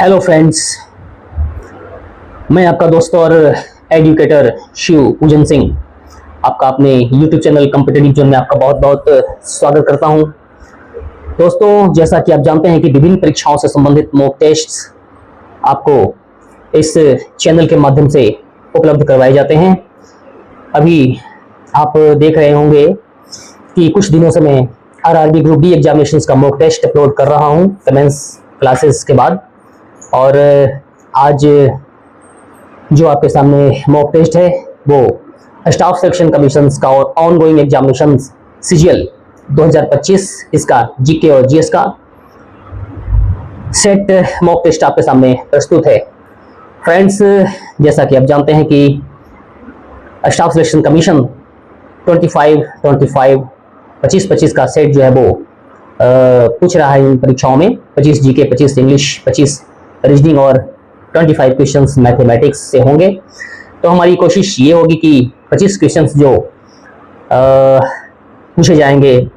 Hello friends, मैं आपका दोस्त और एजुकेटर शिव पूजन सिंह आपका अपने यूट्यूब चैनल कॉम्पिटिटिव जोन में आपका बहुत बहुत स्वागत करता हूं। दोस्तों, जैसा कि आप जानते हैं कि विभिन्न परीक्षाओं से संबंधित मॉक टेस्ट्स आपको इस चैनल के माध्यम से उपलब्ध करवाए जाते हैं। अभी आप देख रहे होंगे कि कुछ दिनों से मैं आरआरबी ग्रुप डी एग्जामिनेशंस का मॉक टेस्ट अपलोड कर रहा हूं कमेंस क्लासेस के बाद। और आज जो आपके सामने मॉक टेस्ट है वो स्टाफ सिलेक्शन कमीशंस का और ऑनगोइंग एग्जामिनेशंस सीजीएल 2025 इसका जीके और जीएस का सेट मॉक टेस्ट आपके सामने प्रस्तुत है। फ्रेंड्स, जैसा कि आप जानते हैं कि स्टाफ सिलेक्शन कमीशन 25 का सेट जो है वो पूछ रहा है इन परीक्षाओं में। 25 जीके, 25 इंग्लिश, 25 रीजनिंग और 25 क्वेश्चंस मैथमेटिक्स से होंगे। तो हमारी कोशिश ये होगी कि 25 क्वेश्चंस जो पूछे जाएंगे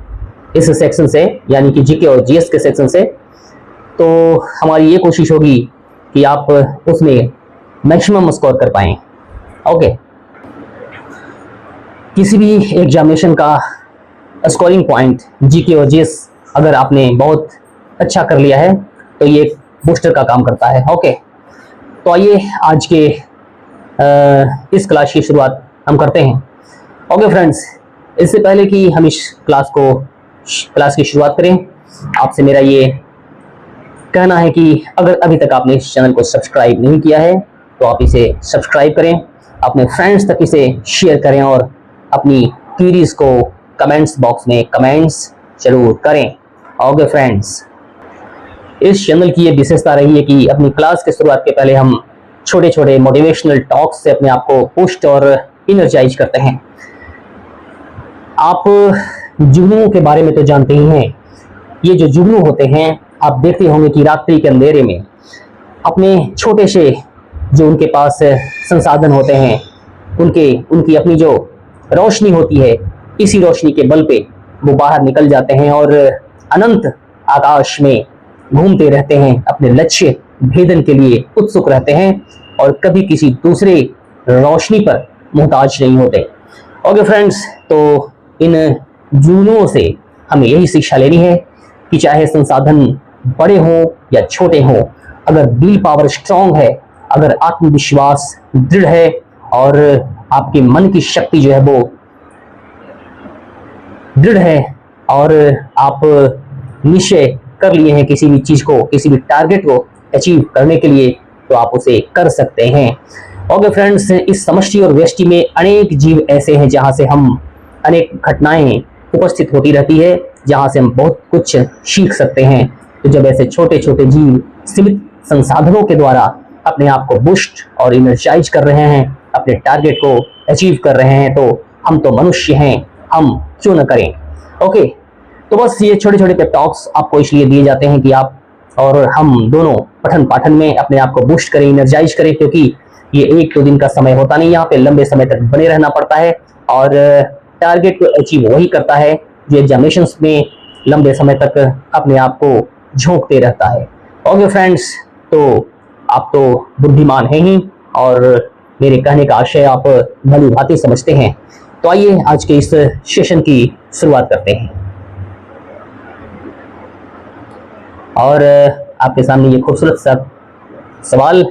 इस सेक्शन से, यानी कि जीके और जीएस के सेक्शन से, तो हमारी ये कोशिश होगी कि आप उसमें मैक्सिमम स्कोर कर पाएं। ओके, किसी भी एग्जामिनेशन का स्कोरिंग पॉइंट जीके और जीएस अगर आपने बहुत अच्छा कर लिया है तो ये बूस्टर का काम करता है। ओके, तो आइए आज के इस क्लास की शुरुआत हम करते हैं। ओके फ्रेंड्स, इससे पहले कि हम इस क्लास की शुरुआत करें, आपसे मेरा ये कहना है कि अगर अभी तक आपने इस चैनल को सब्सक्राइब नहीं किया है तो आप इसे सब्सक्राइब करें, अपने फ्रेंड्स तक इसे शेयर करें और अपनी क्वेरीज को कमेंट्स बॉक्स में कमेंट्स जरूर करें। ओके फ्रेंड्स, इस चैनल की ये विशेषता रही है कि अपनी क्लास के शुरुआत के पहले हम छोटे छोटे मोटिवेशनल टॉक्स से अपने आप को पुस्ट और इनर्जाइज करते हैं। आप जुगनुओं के बारे में तो जानते ही हैं। ये जो जुगनू होते हैं, आप देखते होंगे कि रात्रि के अंधेरे में अपने छोटे से जो उनके पास संसाधन होते हैं, उनकी अपनी जो रोशनी होती है, इसी रोशनी के बल पे वो बाहर निकल जाते हैं और अनंत आकाश में घूमते रहते हैं, अपने लक्ष्य भेदन के लिए उत्सुक रहते हैं और कभी किसी दूसरे रोशनी पर मोहताज नहीं होते। ओके फ्रेंड्स, तो इन जुगनुओं से हमें यही शिक्षा लेनी है कि चाहे संसाधन बड़े हों या छोटे हों, अगर विल पावर स्ट्रांग है, अगर आत्मविश्वास दृढ़ है और आपके मन की शक्ति जो है वो दृढ़ है और आप निश्चय कर लिए हैं किसी भी चीज को, किसी भी टारगेट को अचीव करने के लिए, तो आप उसे कर सकते हैं। ओके फ्रेंड्स, इस समष्टि और व्यष्टि में अनेक जीव ऐसे हैं जहां से हम अनेक घटनाएं उपस्थित होती रहती है, जहां से हम बहुत कुछ सीख सकते हैं। तो जब ऐसे छोटे छोटे जीव सीमित संसाधनों के द्वारा अपने आप को बूस्ट और इनर्जाइज कर रहे हैं, अपने टारगेट को अचीव कर रहे हैं, तो हम तो मनुष्य हैं, हम क्यों न करें। ओके, तो बस ये छोटे छोटे पेप टॉक्स आपको इसलिए दिए जाते हैं कि आप और हम दोनों पठन पाठन में अपने आप को बूस्ट करें, एनर्जाइज करें, क्योंकि ये एक दो दिन का समय होता नहीं, यहाँ पे लंबे समय तक बने रहना पड़ता है और टारगेट को अचीव वही करता है जो एग्जामिनेशंस में लंबे समय तक अपने आप को झोंकते रहता है। ओके फ्रेंड्स, तो आप तो बुद्धिमान हैं ही और मेरे कहने का आशय आप भली भांति समझते हैं। तो आइए आज के इस सेशन की शुरुआत करते हैं। और आपके सामने ये खूबसूरत सा सवाल,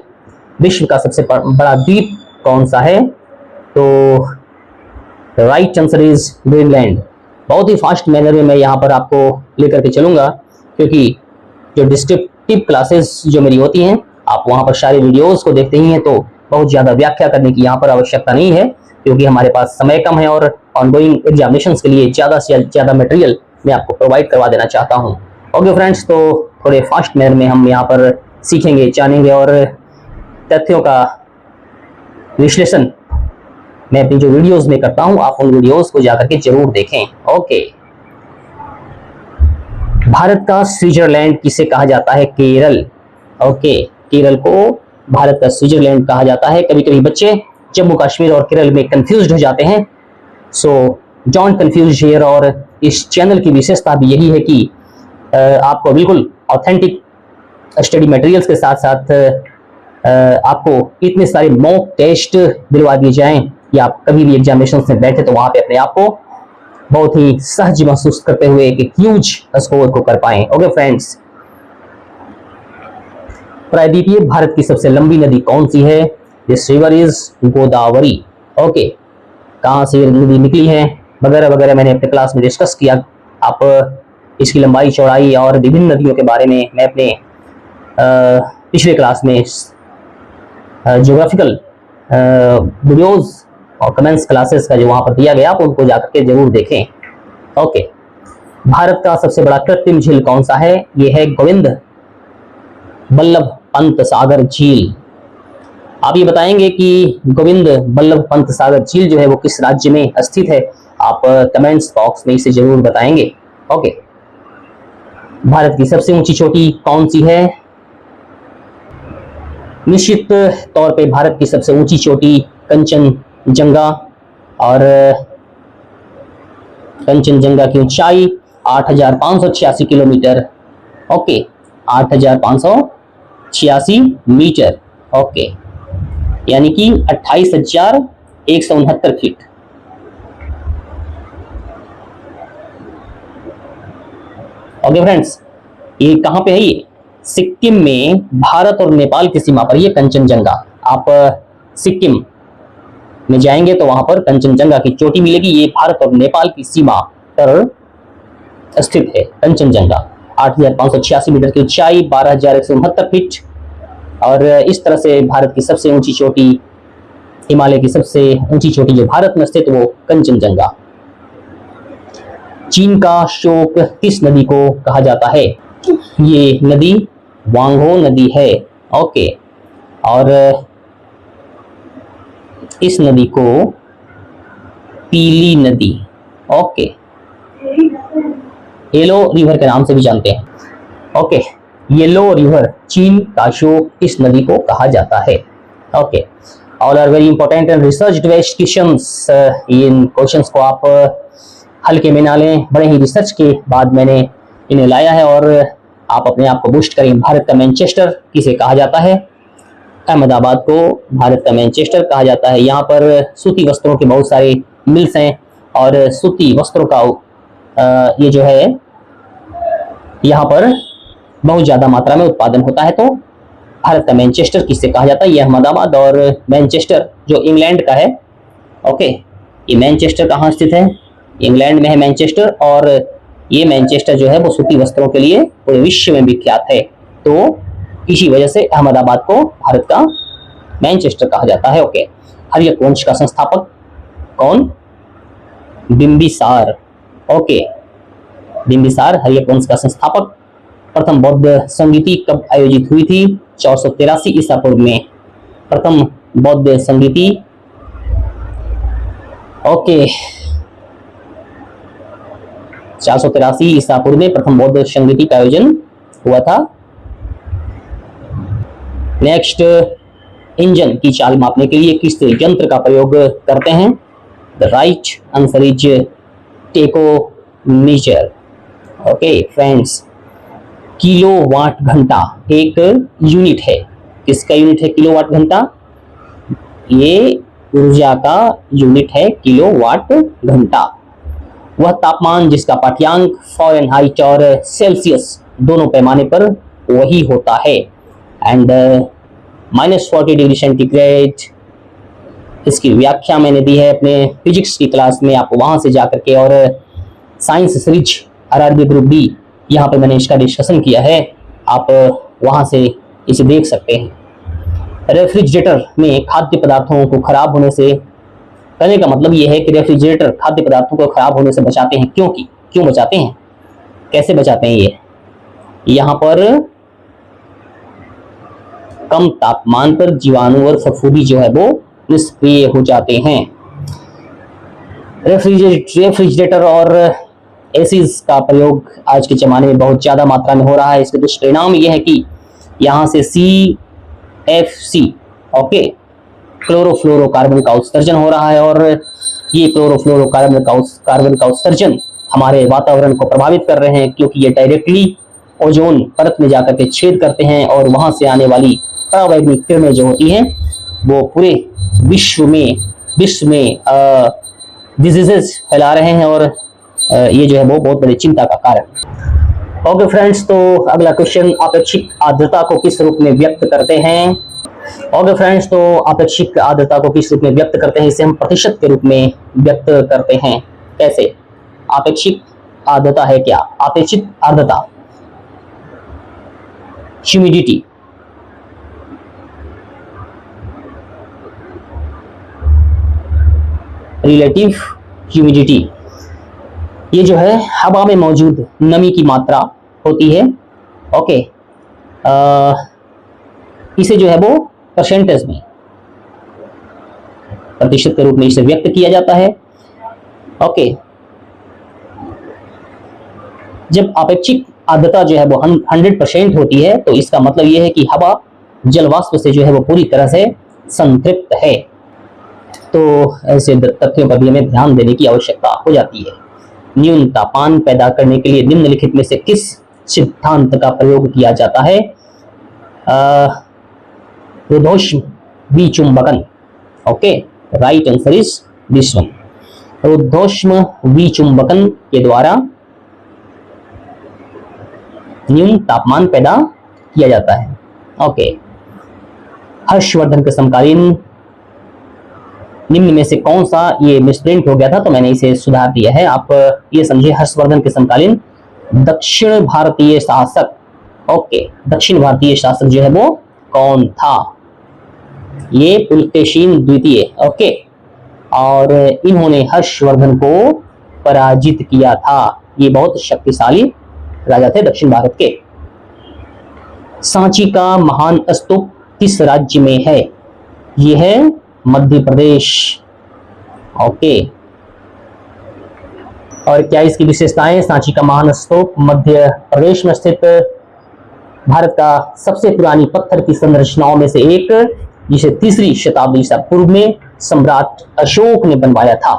विश्व का सबसे बड़ा द्वीप कौन सा है? तो राइट आंसर इज ग्रीनलैंड। बहुत ही फास्ट मैनर में मैं यहाँ पर आपको लेकर के चलूंगा, क्योंकि जो डिस्क्रिप्टिव क्लासेस जो मेरी होती हैं, आप वहाँ पर सारे वीडियोस को देखते ही हैं, तो बहुत ज़्यादा व्याख्या करने की यहाँ पर आवश्यकता नहीं है, क्योंकि हमारे पास समय कम है और ऑनगोइंग एग्जामिनेशंस के लिए ज़्यादा से ज़्यादा मटेरियल मैं आपको प्रोवाइड करवा देना चाहता हूँ। ओके फ्रेंड्स, तो थोड़े फास्ट मैनर में हम यहाँ पर सीखेंगे, जानेंगे और तथ्यों का विश्लेषण मैं अपनी जो वीडियोस में करता हूँ, आप उन वीडियोस को जाकर के जरूर देखें। ओके, भारत का स्विट्जरलैंड किसे कहा जाता है? केरल। ओके, केरल को भारत का स्विट्जरलैंड कहा जाता है। कभी कभी बच्चे जम्मू कश्मीर और केरल में कंफ्यूज्ड हो जाते हैं, सो डोंट कंफ्यूज हियर। और इस चैनल की विशेषता भी यही है कि आपको बिल्कुल ऑथेंटिक स्टडी मटेरियल्स के साथ साथ आपको इतने सारे मॉक टेस्ट दिलवा दिए जाएं कि आप कभी भी एग्जामिनेशन में बैठे तो वहां पे अपने आप को बहुत ही सहज महसूस करते हुए एक ह्यूज स्कोर को कर पाएं। ओके फ्रेंड्स, प्रायद्वीपीय भारत की सबसे लंबी नदी कौन सी है? This river is Godavari. Okay, कहाँ से नदी निकली है वगैरह वगैरह मैंने अपने क्लास में डिस्कस किया। आप इसकी लंबाई चौड़ाई और विभिन्न नदियों के बारे में मैं अपने पिछले क्लास में ज्योग्राफिकल वीडियोस और कमेंट्स क्लासेस का जो वहां पर दिया गया आप उनको जाकर के जरूर देखें। ओके, भारत का सबसे बड़ा कृत्रिम झील कौन सा है? ये है गोविंद बल्लभ पंत सागर झील। आप ये बताएंगे कि गोविंद बल्लभ पंत सागर झील जो है वो किस राज्य में स्थित है? आप कमेंट्स बॉक्स में इसे जरूर बताएंगे। ओके, भारत की सबसे ऊंची चोटी कौन सी है? निश्चित तौर पे भारत की सबसे ऊंची चोटी कंचनजंगा, और कंचनजंगा की ऊंचाई 8,586 किलोमीटर। Okay, 8,586 metre. ओके, यानी कि 28,169 फीट। ओके फ्रेंड्स, ये कहां पे है? ये सिक्किम में भारत और नेपाल की सीमा पर ये कंचनजंगा। आप सिक्किम में जाएंगे तो वहां पर कंचनजंगा की चोटी मिलेगी। ये भारत और नेपाल की सीमा पर स्थित है कंचनजंगा। 8,586 मीटर की ऊंचाई, 12,169 फीट। और इस तरह से भारत की सबसे ऊंची चोटी, हिमालय की सबसे ऊंची चोटी जो भारत में स्थित वो कंचनजंगा। चीन का शोक किस नदी को कहा जाता है? ये नदी वांगहो नदी है। ओके, और इस नदी को पीली नदी, ओके, येलो रिवर के नाम से भी जानते हैं। ओके, येलो रिवर, चीन का शोक इस नदी को कहा जाता है। Okay, all are very important and research based questions. इन क्वेश्चंस को आप हल्के में ना लें, बड़े ही रिसर्च के बाद मैंने इन्हें लाया है। और आप अपने आप को बूस्ट करें। भारत का मैनचेस्टर किसे कहा जाता है? अहमदाबाद को भारत का मैनचेस्टर कहा जाता है। यहाँ पर सूती वस्त्रों के बहुत सारे मिल्स हैं और सूती वस्त्रों का ये जो है यहाँ पर बहुत ज़्यादा मात्रा में उत्पादन होता है। तो भारत का मैनचेस्टर किसे कहा जाता है? ये अहमदाबाद। और मैनचेस्टर जो इंग्लैंड का है, ओके, ये मैनचेस्टर कहाँ स्थित है? इंग्लैंड में है मैनचेस्टर। और ये मैनचेस्टर जो है वो सूती वस्त्रों के लिए पूरे विश्व में विख्यात है। तो इसी वजह से अहमदाबाद को भारत का मैनचेस्टर कहा जाता है। ओके, हर्यक वंश का संस्थापक कौन? बिंबिसार। ओके, बिंबिसार हर्यक वंश का संस्थापक। प्रथम बौद्ध संगीति कब आयोजित हुई थी? 483 ईसा पूर्व में प्रथम बौद्ध संगीति। ओके, 483 ईसा पूर्व में प्रथम बौद्ध संगीति का आयोजन हुआ था। नेक्स्ट, इंजन की चाल मापने के लिए किस यंत्र का प्रयोग करते हैं? The right answer is tachometer. Okay friends, kilowatt घंटा एक यूनिट है। किसका यूनिट है किलोवाट घंटा? ये ऊर्जा का यूनिट है किलोवाट घंटा। वह तापमान जिसका पाठ्यांक फ़ारेनहाइट और सेल्सियस दोनों पैमाने पर वही होता है। एंड -40 डिग्री सेंटीग्रेड, इसकी व्याख्या मैंने दी है अपने फिजिक्स की क्लास में। आप वहां से जाकर के, और science series RRB group B, यहाँ पे मैंने इसका डिस्कशन किया है। आप वहां से इसे देख सकते हैं। रेफ्रिजरेटर में खाद्य पदार्थों को खराब होने से, कहने का मतलब यह है कि रेफ्रिजरेटर खाद्य पदार्थों को खराब होने से बचाते हैं। क्यों बचाते हैं? कैसे बचाते हैं? ये यहाँ पर कम तापमान पर जीवाणु और फफूंदी जो है वो निष्क्रिय हो जाते हैं। रेफ्रिजरेटर और एसीज का प्रयोग आज के ज़माने में बहुत ज़्यादा मात्रा में हो रहा है। इसके दुष्परिणाम ये है कि यहाँ से CFC, ओके, क्लोरोफ्लोरोकार्बन का उत्सर्जन हो रहा है। और ये क्लोरोफ्लोरोकार्बन का उत्सर्जन हमारे वातावरण को प्रभावित कर रहे हैं, क्योंकि ये डायरेक्टली ओजोन परत में जाकर के छेद करते हैं और वहां से आने वाली परावैंगनिक किरणें जो होती हैं वो पूरे विश्व में डिजीजेस फैला रहे हैं और ये जो है वो बहुत बड़ी चिंता का कारण। ओके फ्रेंड्स, तो अगला क्वेश्चन, आपेक्षिक आर्द्रता को किस रूप में व्यक्त करते हैं? ओके फ्रेंड्स, तो आपेक्षिक आर्द्रता को किस रूप में व्यक्त करते हैं? इसे हम प्रतिशत के रूप में व्यक्त करते हैं। कैसे? आपेक्षिक आर्द्रता है क्या? आपेक्षिक आर्द्रता, ह्यूमिडिटी, रिलेटिव ह्यूमिडिटी, ये जो है हवा में मौजूद नमी की मात्रा होती है। ओके, इसे जो है वो परसेंटेज में, प्रतिशत के रूप में इसे व्यक्त किया जाता है। ओके, जब आपेक्षिक आर्द्रता जो है वो 100% होती है तो इसका मतलब यह है कि हवा जल वाष्प से जो है वो पूरी तरह से संतृप्त है। तो ऐसे तथ्यों पर भी हमें ध्यान देने की आवश्यकता हो जाती है। न्यून तापमान पैदा करने के लिए निम्नलिखित में से किस सिद्धांत का प्रयोग किया जाता है? रुद्धोष्म विचुंबकन। Okay, right answer is this one. रुद्धोष्म विचुंबकन के द्वारा न्यून तापमान पैदा किया जाता है। ओके, हर्षवर्धन के समकालीन निम्न में से कौन सा, ये मिसप्रिंट हो गया था तो मैंने इसे सुधार दिया है। आप ये समझिए, हर्षवर्धन के समकालीन दक्षिण भारतीय शासक, ओके, दक्षिण भारतीय शासक जो है वो कौन था? ये पुलकेशिन द्वितीय। ओके, और इन्होंने हर्षवर्धन को पराजित किया था। ये बहुत शक्तिशाली राजा थे दक्षिण भारत के। सांची का महान स्तूप किस राज्य में है? ये है मध्य प्रदेश। ओके, और क्या इसकी विशेषताएं? सांची का महान स्तूप मध्य प्रदेश में स्थित भारत का सबसे पुरानी पत्थर की संरचनाओं में से एक, जिसे 3री शताब्दी ईसा पूर्व में सम्राट अशोक ने बनवाया था।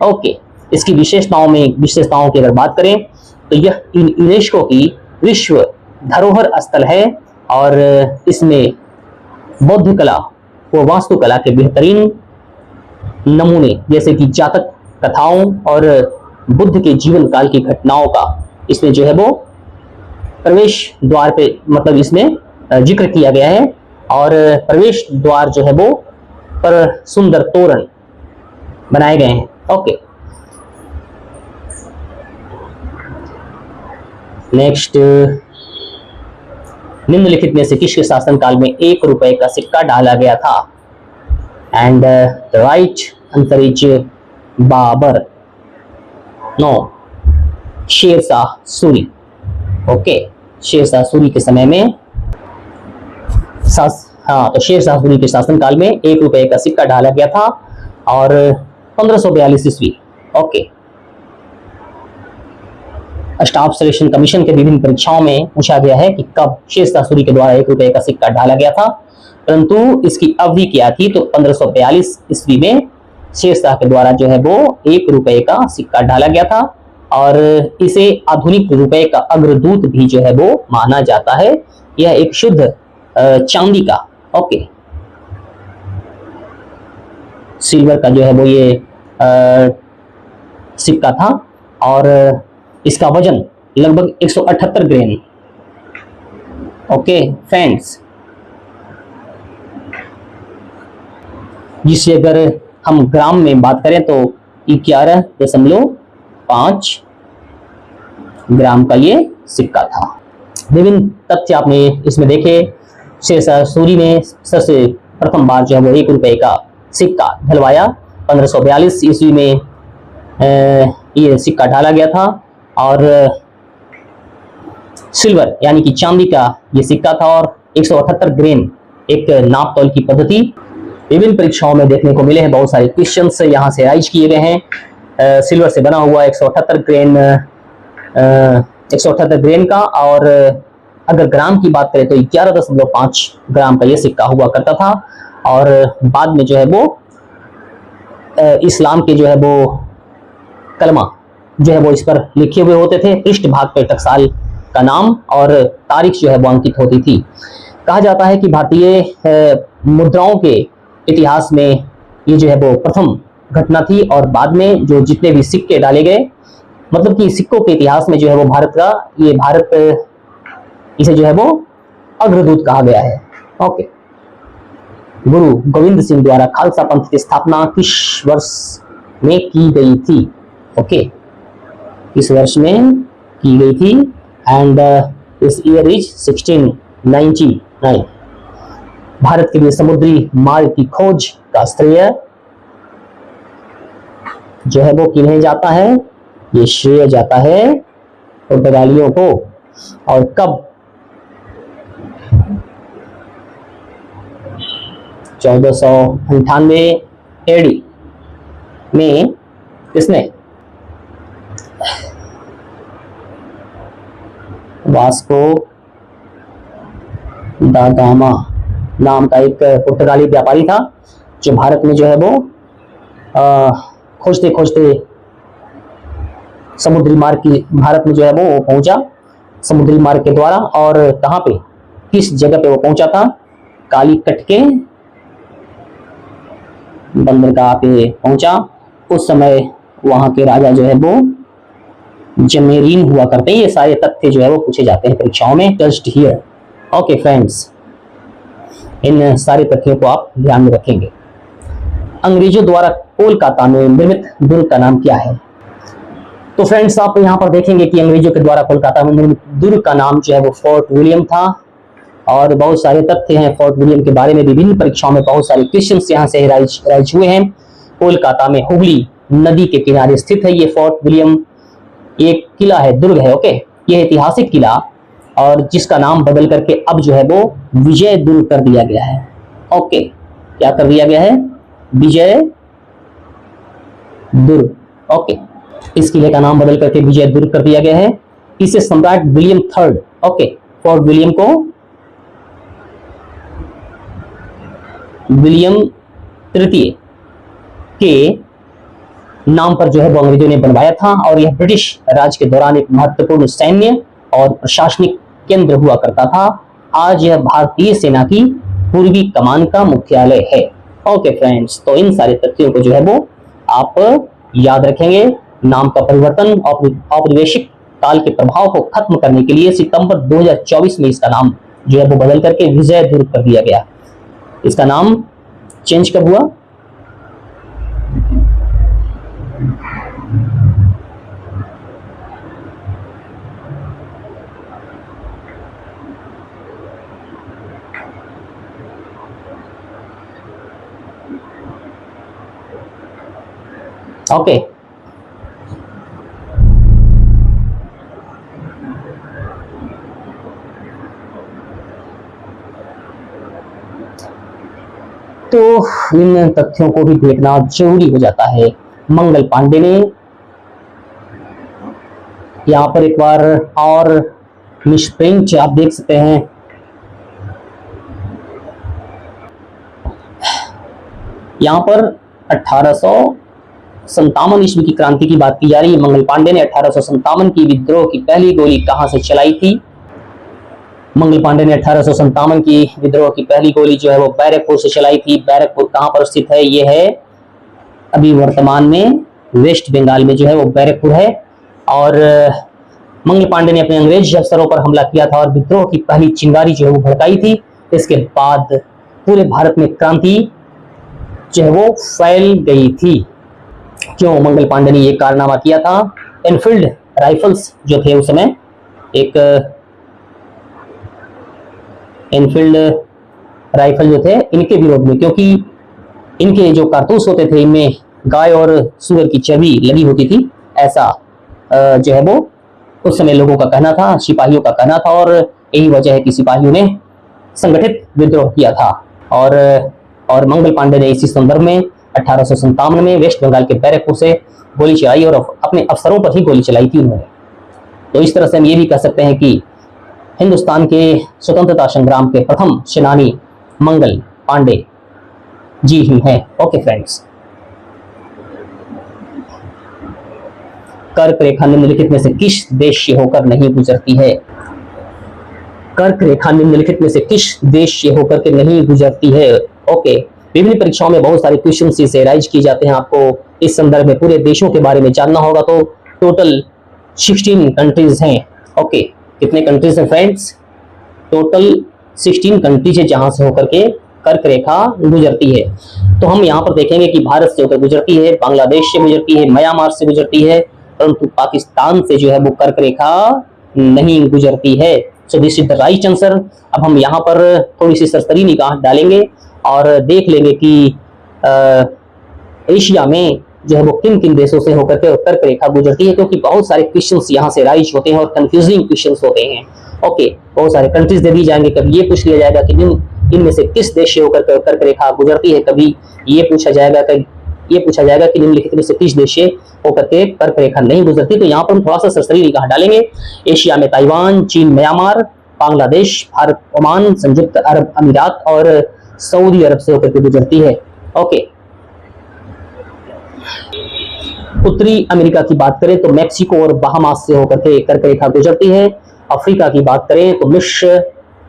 ओके, इसकी विशेषताओं की अगर बात करें तो यह यूनेस्को की विश्व धरोहर स्थल है और इसमें बौद्ध कला व वास्तुकला के बेहतरीन नमूने जैसे कि जातक कथाओं और बुद्ध के जीवन काल की घटनाओं का इसमें जो है वो प्रवेश द्वार पे, मतलब इसमें जिक्र किया गया है। और प्रवेश द्वार जो है वो पर सुंदर तोरण बनाए गए हैं। ओके, नेक्स्ट, निम्नलिखित में से किसके शासनकाल में 1 रुपए का सिक्का डाला गया था? And right answer is Babur. No, Sher Shah Suri. Okay, Sher Shah Suri के समय में तो शेरशाह सूरी के शासनकाल में 1 रुपए का सिक्का डाला गया था और 1542 ईस्वी। ओके, स्टाफ सिलेक्शन कमीशन के विभिन्न परीक्षाओं में पूछा गया है कि कब शेरशाह सूरी के द्वारा 1 रुपए का सिक्का डाला गया था, परंतु इसकी अवधि क्या थी? तो 1542 ईस्वी में शेरशाह के द्वारा जो है वो 1 रुपए का सिक्का डाला गया था और इसे आधुनिक रुपए का अग्रदूत भी जो है वो माना जाता है। यह एक शुद्ध चांदी का, ओके, सिल्वर का जो है वो ये सिक्का था और इसका वजन लगभग 178 ग्राम। ओके फ्रेंड्स, जिसे अगर हम ग्राम में बात करें तो 11.5 ग्राम का ये सिक्का था। विभिन्न तथ्य आपने इसमें देखे। शेरशाह सूरी ने सबसे प्रथम बार जो है वो 1 रुपए का सिक्का ढलवाया। 1542 ईस्वी में ये सिक्का डाला गया था और सिल्वर यानी कि चांदी का ये सिक्का था और 178 ग्राम एक नाप तौल की पद्धति विभिन्न परीक्षाओं में देखने को मिले हैं। बहुत सारे क्वेश्चंस यहाँ से राइज किए गए हैं। सिल्वर से बना हुआ 178 ग्राम का, और अगर ग्राम की बात करें तो 11.5 ग्राम का ये सिक्का हुआ करता था। और बाद में जो है वो इस्लाम के जो है वो कलमा जो है वो इस पर लिखे हुए होते थे। पृष्ठ भाग पर टकसाल का नाम और तारीख जो है वो अंकित होती थी। कहा जाता है कि भारतीय मुद्राओं के इतिहास में ये जो है वो प्रथम घटना थी, और बाद में जो जितने भी सिक्के डाले गए, मतलब कि सिक्कों के इतिहास में जो है वो भारत इसे जो है वो अग्रदूत कहा गया है। ओके, गुरु गोविंद सिंह द्वारा खालसा पंथ की स्थापना किस वर्ष में की गई थी? ओके, किस वर्ष में की गई थी? And this year is 1699। Bharat के लिए समुद्री मार्ग की खोज का श्रेय जो है वो किन्हें जाता है? ये श्रेय जाता है पुर्तगालियों को। और कब? 1498 एडी में किसने? वास्को दा गामा नाम का एक पुर्तगाली व्यापारी था, जो भारत में जो है वो खोजते खोजते समुद्री मार्ग की भारत में जो है वो पहुंचा समुद्री मार्ग के द्वारा। और कहां पे, किस जगह पे वो पहुंचा था? कालीकट के बंदरगाह पे पहुंचा। उस समय वहां के राजा जो है वो जमेरीन हुआ करते हैं। ये सारे तथ्य जो है वो पूछे जाते हैं परीक्षाओं में, जस्ट हियर। ओके फ्रेंड्स, इन सारे तथ्यों को आप ध्यान में रखेंगे। अंग्रेजों द्वारा कोलकाता में निर्मित दुर्ग का नाम क्या है? तो फ्रेंड्स, आप यहाँ पर देखेंगे कि अंग्रेजों के द्वारा कोलकाता में निर्मित दुर्ग का नाम जो है वो फोर्ट विलियम था। और बहुत सारे तथ्य हैं फोर्ट विलियम के बारे में, विभिन्न परीक्षाओं में बहुत सारे क्वेश्चंस यहाँ से राइज हुए हैं। कोलकाता में हुगली नदी के किनारे स्थित है ये फोर्ट विलियम। एक किला है, दुर्ग है। ओके, ये ऐतिहासिक किला, और जिसका नाम बदल करके अब जो है वो विजय दुर्ग कर दिया गया है। ओके, क्या कर दिया गया है? विजय दुर्ग। ओके, इस किले का नाम बदल करके विजय दुर्ग कर दिया गया है। इसे सम्राट William third, okay, fort William को विलियम तृतीय के नाम पर जो है वो अंग्रेजों ने बनवाया था। और यह ब्रिटिश राज के दौरान एक महत्वपूर्ण सैन्य और प्रशासनिक केंद्र हुआ करता था। आज यह भारतीय सेना की पूर्वी कमान का मुख्यालय है। ओके फ्रेंड्स, तो इन सारे तथ्यों को जो है वो आप याद रखेंगे। नाम का परिवर्तन औपनिवेशिक काल के प्रभाव को खत्म करने के लिए सितंबर 2024 में इसका नाम जो है वो बदल करके विजय दुर्ग कर दिया गया। इसका नाम चेंज कब हुआ? ओके, तो इन तथ्यों को भी देखना जरूरी हो जाता है। मंगल पांडे ने यहाँ पर एक बार और निष्प्रिंच आप देख सकते हैं। यहाँ पर 1857 ईस्वी की क्रांति की बात की जा रही है। मंगल पांडे ने 1857 की विद्रोह की पहली गोली कहां से चलाई थी? मंगल पांडे ने 1857 की विद्रोह की पहली गोली जो है वो बैरकपुर से चलाई थी। बैरकपुर कहां पर स्थित है? ये है अभी वर्तमान में वेस्ट बंगाल में जो है वो बैरकपुर है। और मंगल पांडे ने अपने अंग्रेज अफसरों पर हमला किया था और विद्रोह की पहली चिंगारी जो है वो भड़काई थी। इसके बाद पूरे भारत में क्रांति जो है वो फैल गई थी। क्यों मंगल पांडे ने ये कारनामा किया था? एनफील्ड राइफल्स जो थे उस समय, एक एनफील्ड राइफल जो थे इनके विरोध में, क्योंकि इनके जो कारतूस होते थे इनमें गाय और सूअर की चर्बी लगी होती थी, ऐसा जो है वो उस समय लोगों का कहना था, सिपाहियों का कहना था। और यही वजह है कि सिपाहियों ने संगठित विद्रोह किया था। और मंगल पांडे ने इसी संदर्भ में 1857 में वेस्ट बंगाल के बैरकपुर से गोली चलाई और अपने अफसरों पर ही गोली चलाई थी उन्होंने। तो इस तरह से हम ये भी कह सकते हैं कि हिंदुस्तान के स्वतंत्रता संग्राम के प्रथम सेनानी मंगल पांडे जी ही हैं। ओके फ्रेंड्स, कर्क रेखा निम्नलिखित में से किस देश से होकर नहीं गुजरती है? कर्क रेखा निम्नलिखित में से किस देश से होकर के नहीं गुजरती है। ओके, विभिन्न परीक्षाओं में बहुत सारे क्वेश्चन से राइज किए जाते हैं। आपको इस संदर्भ में पूरे देशों के बारे में जानना होगा। तो टोटल 16 कंट्रीज हैं। ओके, कितने कंट्रीज हैं फ्रेंड्स? टोटल 16 कंट्रीज है जहां से होकर के कर्क रेखा गुजरती है। तो हम यहाँ पर देखेंगे कि भारत से होकर गुजरती है, बांग्लादेश से गुजरती है, म्यांमार से गुजरती है, परंतु पाकिस्तान से जो है वो कर्क रेखा नहीं गुजरती है। So this is the right answer. अब हम यहाँ पर थोड़ी सी सरसरी निगाह डालेंगे और देख लेंगे कि एशिया में जो है वो किन किन देशों से होकर के कर्क रेखा गुजरती है, क्योंकि बहुत सारे क्वेश्चंस यहाँ से राइज होते हैं और कंफ्यूजिंग क्वेश्चंस होते हैं। ओके, बहुत सारे कंट्रीज दे दी जाएंगे। कभी ये पूछ लिया जाएगा कि इनमें से किस देश से होकर कर्क रेखा गुजरती है, कभी ये पूछा जाएगा कि निम्नलिखित में से किस देश से होकर के कर्क रेखा नहीं गुजरती। तो यहाँ पर हम थोड़ा सा सरसरी निगाह डालेंगे। एशिया में ताइवान, चीन, म्यांमार, बांग्लादेश, भारत, ओमान, संयुक्त अरब अमीरात और सऊदी अरब से होकर के गुजरती है। ओके, उत्तरी अमेरिका की बात करें तो मैक्सिको और बहामास से होकर के कर्क रेखा गुजरती है। अफ्रीका की बात करें तो मिस्र,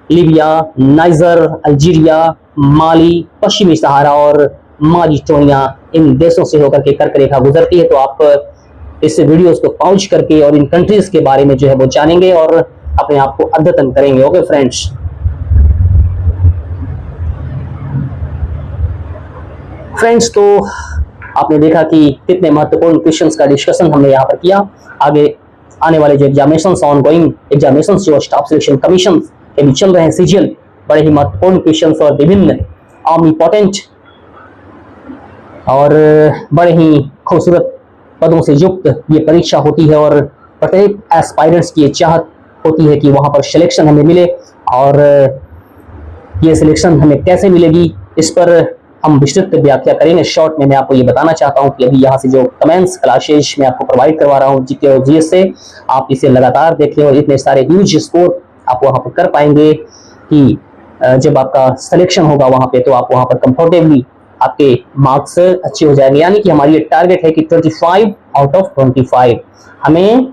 लीबिया, नाइजर, अल्जीरिया, माली, पश्चिमी सहारा और मॉरिटानिया, इन देशों से होकर के कर्क रेखा गुजरती है। तो आप इस वीडियोस को पॉज करके और इन कंट्रीज के बारे में जो है वो जानेंगे और अपने आप को अद्यतन करेंगे। ओके फ्रेंड्स, तो आपने देखा कि कितने महत्वपूर्ण क्वेश्चंस का डिस्कशन हमने यहाँ पर किया। आगे आने वाले जो एग्जामिनेशंस, ऑनगोइंग एग्जामिनेशंस जो स्टाफ सिलेक्शन कमीशन के भी चल रहे हैं, सीजीएल, बड़े ही महत्वपूर्ण क्वेश्चंस और विभिन्न ऑमनिपोटेंट और बड़े ही खूबसूरत पदों से युक्त ये परीक्षा होती है और प्रत्येक एस्पायरेंट्स की चाहत होती है कि वहां पर सिलेक्शन हमें मिले। और ये सिलेक्शन हमें कैसे मिलेगी, इस पर हम विस्तृत व्याख्या करेंगे। शॉर्ट में मैं आपको ये बताना चाहता हूँ कि अभी यहाँ से जो कमेंट्स क्लासेज मैं आपको प्रोवाइड करवा रहा हूँ जीके और जीएस से, आप इसे लगातार देखें और इतने सारे ह्यूज स्कोर आप वहाँ पर कर पाएंगे कि जब आपका सिलेक्शन होगा वहाँ पे, तो आप वहाँ पर कंफर्टेबली आपके मार्क्स अच्छे हो जाएंगे। यानी कि हमारी ये टारगेट है कि 25 आउट ऑफ 25 हमें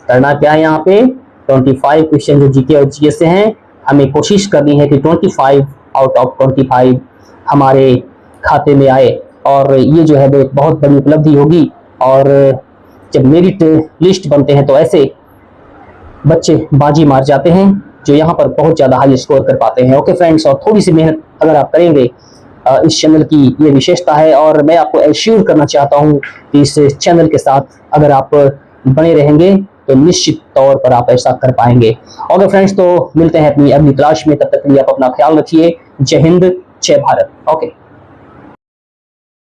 करना क्या है। यहाँ पे 25 क्वेश्चन जो जीके और जीएस से हैं, हमें कोशिश करनी है कि 25 आउट ऑफ 25 हमारे खाते में आए और ये जो है वो एक बहुत बड़ी उपलब्धि होगी। और जब मेरिट लिस्ट बनते हैं तो ऐसे बच्चे बाजी मार जाते हैं जो यहाँ पर बहुत ज़्यादा हाई स्कोर कर पाते हैं। ओके फ्रेंड्स, और थोड़ी सी मेहनत अगर आप करेंगे, इस चैनल की ये विशेषता है और मैं आपको एश्योर करना चाहता हूँ कि इस चैनल के साथ अगर आप बने रहेंगे तो निश्चित तौर पर आप ऐसा कर पाएंगे। ओके फ्रेंड्स, तो मिलते हैं अपनी अगली क्लास में। तब तक के लिए आप अपना ख्याल रखिए। जय हिंद, जय भारत। ओके।